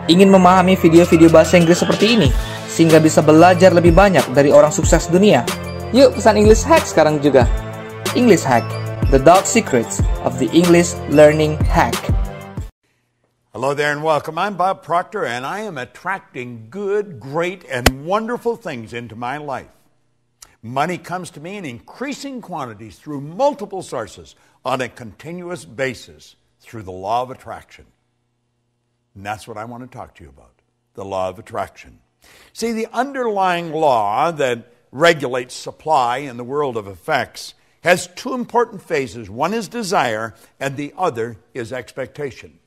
Ingin memahami video-video bahasa Inggris seperti ini, sehingga bisa belajar lebih banyak dari orang sukses dunia? Yuk pesan English Hack sekarang juga. English Hack, the dark secrets of the English learning hack. Hello there and welcome. I'm Bob Proctor and I am attracting good, great, and wonderful things into my life. Money comes to me in increasing quantities through multiple sources on a continuous basis through the law of attraction. And that's what I want to talk to you about, the law of attraction. See, the underlying law that regulates supply in the world of effects has two important phases. One is desire, and the other is expectation.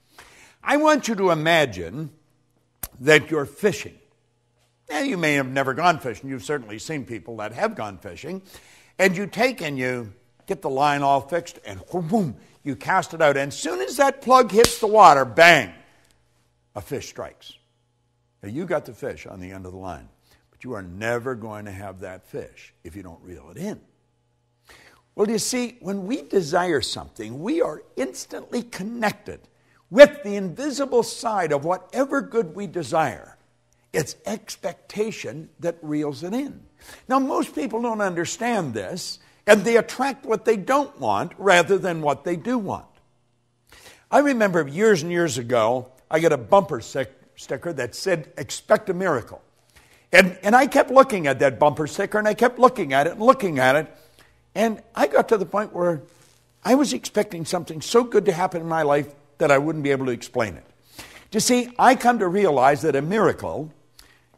I want you to imagine that you're fishing. Now, you may have never gone fishing. You've certainly seen people that have gone fishing. And you take and you get the line all fixed, and boom, you cast it out. And as soon as that plug hits the water, bang, a fish strikes. Now, you got the fish on the end of the line, but you are never going to have that fish if you don't reel it in. Well, you see, when we desire something, we are instantly connected with the invisible side of whatever good we desire. It's expectation that reels it in. Now, most people don't understand this, and they attract what they don't want rather than what they do want. I remember years and years ago, I got a bumper sticker that said, "Expect a miracle." And I kept looking at that bumper sticker, and I kept looking at it and looking at it. And I got to the point where I was expecting something so good to happen in my life that I wouldn't be able to explain it. You see, I come to realize that a miracle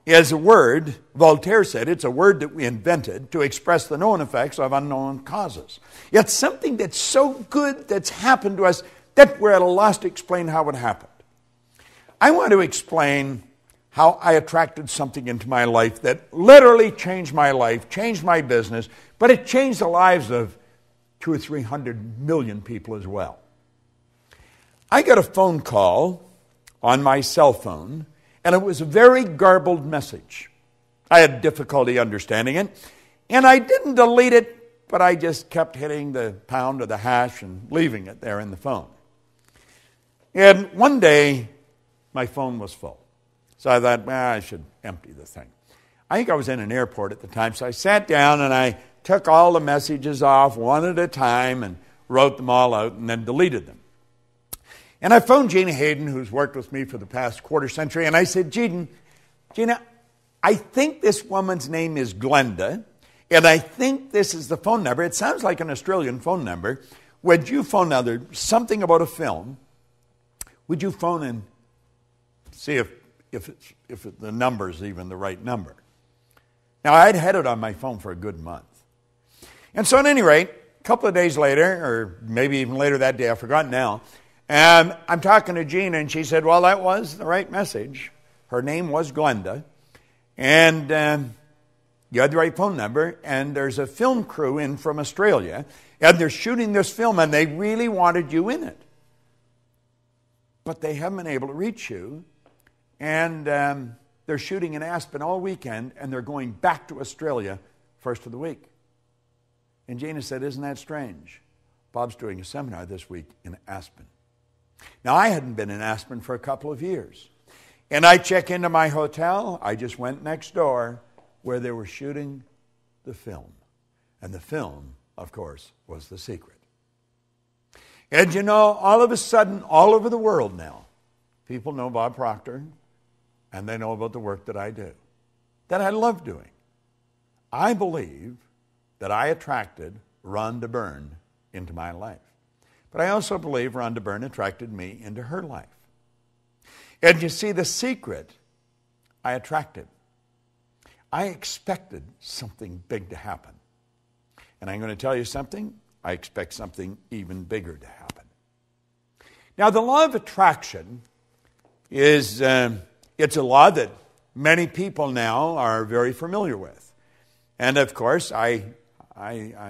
is a word, Voltaire said, it's a word that we invented to express the known effects of unknown causes. It's something that's so good that's happened to us that we're at a loss to explain how it happened. I want to explain how I attracted something into my life that literally changed my life, changed my business, but it changed the lives of 200 or 300 million people as well. I got a phone call on my cell phone, and it was a very garbled message. I had difficulty understanding it, and I didn't delete it, but I just kept hitting the pound or the hash and leaving it there in the phone. And one day, my phone was full. So I thought, well, I should empty the thing. I think I was in an airport at the time, so I sat down and I took all the messages off one at a time and wrote them all out and then deleted them. And I phoned Gina Hayden, who's worked with me for the past quarter century, and I said, Gina, I think this woman's name is Glenda, and I think this is the phone number. It sounds like an Australian phone number. Would you phone now? There's something about a film. Would you phone and see if the number's even the right number? Now, I'd had it on my phone for a good month. And so at any rate, a couple of days later, or maybe even later that day, I've forgotten now, and I'm talking to Gina, and she said, well, that was the right message. Her name was Glenda, and you had the right phone number, and there's a film crew in from Australia, and they're shooting this film, and they really wanted you in it. But they haven't been able to reach you, and they're shooting in Aspen all weekend, and they're going back to Australia first of the week. And Gina said, isn't that strange? Bob's doing a seminar this week in Aspen. Now, I hadn't been in Aspen for a couple of years. And I check into my hotel. I just went next door where they were shooting the film. And the film, of course, was The Secret. And you know, all of a sudden, all over the world now, people know Bob Proctor, and they know about the work that I do, that I love doing. I believe that I attracted Rhonda Byrne into my life. But I also believe Rhonda Byrne attracted me into her life. And you see, the secret I attracted. I expected something big to happen. And I'm going to tell you something. I expect something even bigger to happen. Now, the law of attraction is it's a law that many people now are very familiar with. And of course, I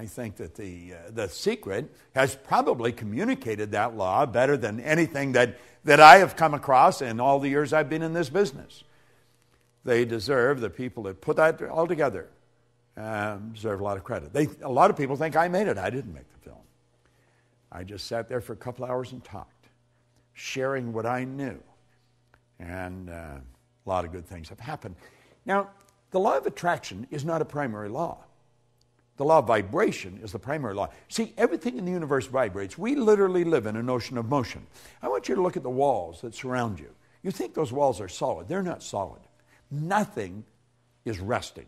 think that the secret has probably communicated that law better than anything that I have come across in all the years I've been in this business. They deserve, the people that put that all together, deserve a lot of credit. A lot of people think I made it. I didn't make the film. I just sat there for a couple hours and talked, sharing what I knew. And a lot of good things have happened. Now, the law of attraction is not a primary law. The law of vibration is the primary law. See, everything in the universe vibrates. We literally live in an ocean of motion. I want you to look at the walls that surround you. You think those walls are solid. They're not solid. Nothing is resting.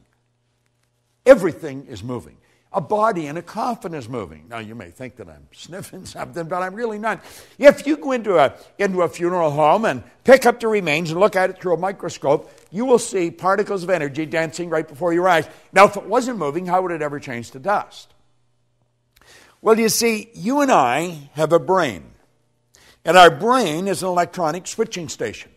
Everything is moving. A body in a coffin is moving. Now, you may think that I'm sniffing something, but I'm really not. If you go into a funeral home and pick up the remains and look at it through a microscope, you will see particles of energy dancing right before your eyes. Now, if it wasn't moving, how would it ever change to dust? Well, you see, you and I have a brain. And our brain is an electronic switching station.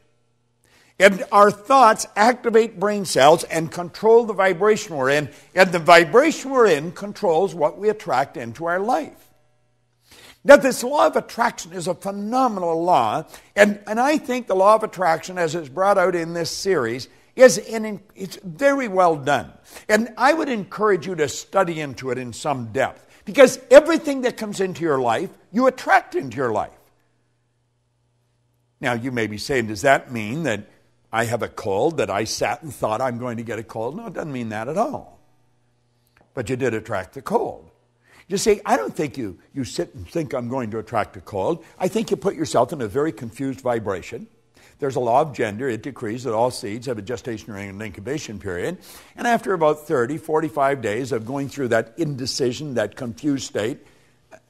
And our thoughts activate brain cells and control the vibration we're in. And the vibration we're in controls what we attract into our life. Now, this law of attraction is a phenomenal law. And I think the law of attraction, as it's brought out in this series, it's very well done. And I would encourage you to study into it in some depth. Because everything that comes into your life, you attract into your life. Now, you may be saying, does that mean that I have a cold, that I sat and thought I'm going to get a cold? No, it doesn't mean that at all. But you did attract the cold. You see, I don't think you sit and think I'm going to attract a cold. I think you put yourself in a very confused vibration. There's a law of gender. It decrees that all seeds have a gestation and incubation period. And after about 30, 45 days of going through that indecision, that confused state,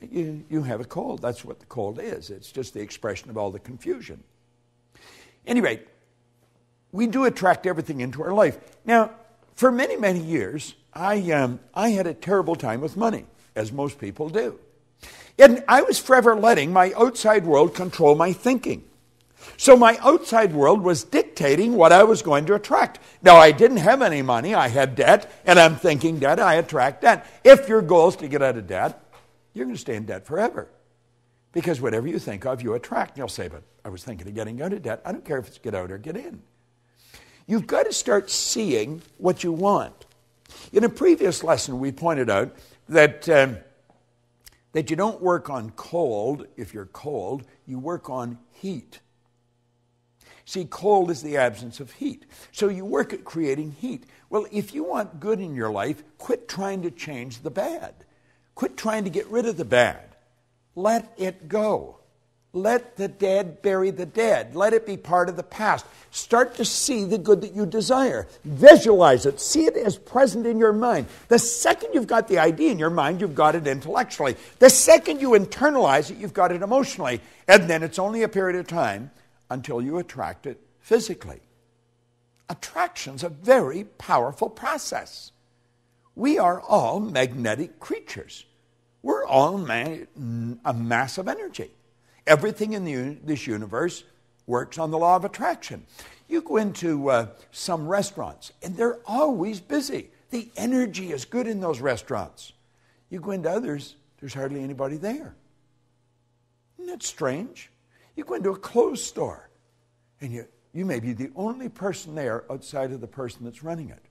you have a cold. That's what the cold is. It's just the expression of all the confusion. Anyway, we do attract everything into our life. Now, for many, many years, I had a terrible time with money, as most people do. And I was forever letting my outside world control my thinking. So my outside world was dictating what I was going to attract. Now, I didn't have any money. I had debt, and I'm thinking debt, I attract debt. If your goal is to get out of debt, you're going to stay in debt forever. Because whatever you think of, you attract. And you'll say, but I was thinking of getting out of debt. I don't care if it's get out or get in. You've got to start seeing what you want. In a previous lesson, we pointed out that you don't work on cold if you're cold. You work on heat. See, cold is the absence of heat. So you work at creating heat. Well, if you want good in your life, quit trying to change the bad. Quit trying to get rid of the bad. Let it go. Let the dead bury the dead. Let it be part of the past. Start to see the good that you desire. Visualize it. See it as present in your mind. The second you've got the idea in your mind, you've got it intellectually. The second you internalize it, you've got it emotionally. And then it's only a period of time until you attract it physically. Attraction's a very powerful process. We are all magnetic creatures. We're all a mass of energy. Everything in this universe works on the law of attraction. You go into some restaurants, and they're always busy. The energy is good in those restaurants. You go into others, there's hardly anybody there. Isn't that strange? You go into a clothes store, and you may be the only person there outside of the person that's running it.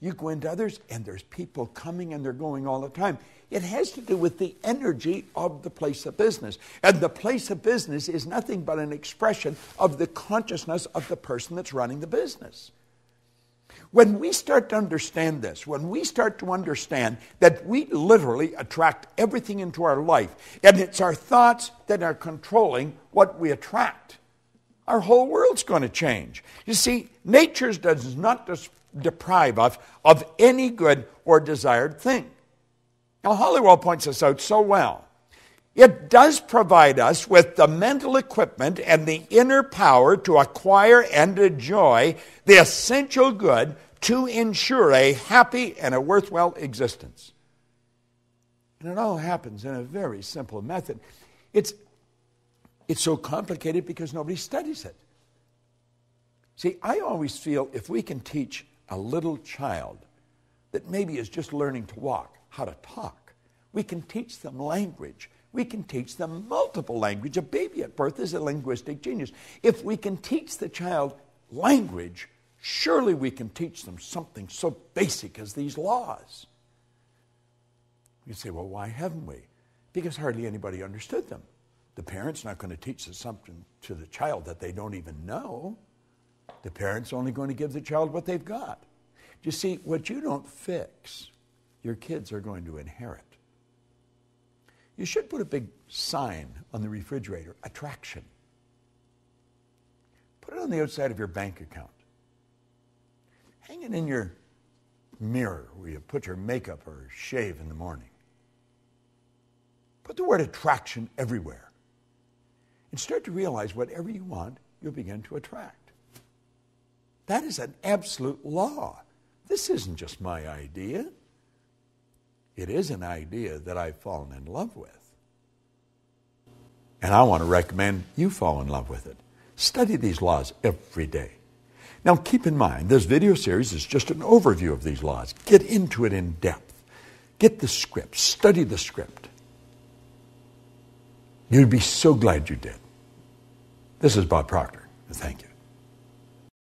You go into others, and there's people coming and they're going all the time. It has to do with the energy of the place of business. And the place of business is nothing but an expression of the consciousness of the person that's running the business. When we start to understand this, when we start to understand that we literally attract everything into our life, and it's our thoughts that are controlling what we attract, our whole world's going to change. You see, nature does not deprive us of any good or desired thing. Now, Hollywell points this out so well. It does provide us with the mental equipment and the inner power to acquire and enjoy the essential good to ensure a happy and a worthwhile existence. And it all happens in a very simple method. It's so complicated because nobody studies it. See, I always feel if we can teach a little child that maybe is just learning to walk, how to talk, we can teach them language. We can teach them multiple language. A baby at birth is a linguistic genius. If we can teach the child language, surely we can teach them something so basic as these laws. You say, well, why haven't we? Because hardly anybody understood them. The parent's not going to teach something to the child that they don't even know. The parent's only going to give the child what they've got. You see, what you don't fix, your kids are going to inherit. You should put a big sign on the refrigerator, attraction. Put it on the outside of your bank account. Hang it in your mirror where you put your makeup or shave in the morning. Put the word attraction everywhere. And start to realize whatever you want, you'll begin to attract. That is an absolute law. This isn't just my idea. It is an idea that I've fallen in love with. And I want to recommend you fall in love with it. Study these laws every day. Now keep in mind, this video series is just an overview of these laws. Get into it in depth. Get the script. Study the script. You'd be so glad you did. This is Bob Proctor. Thank you.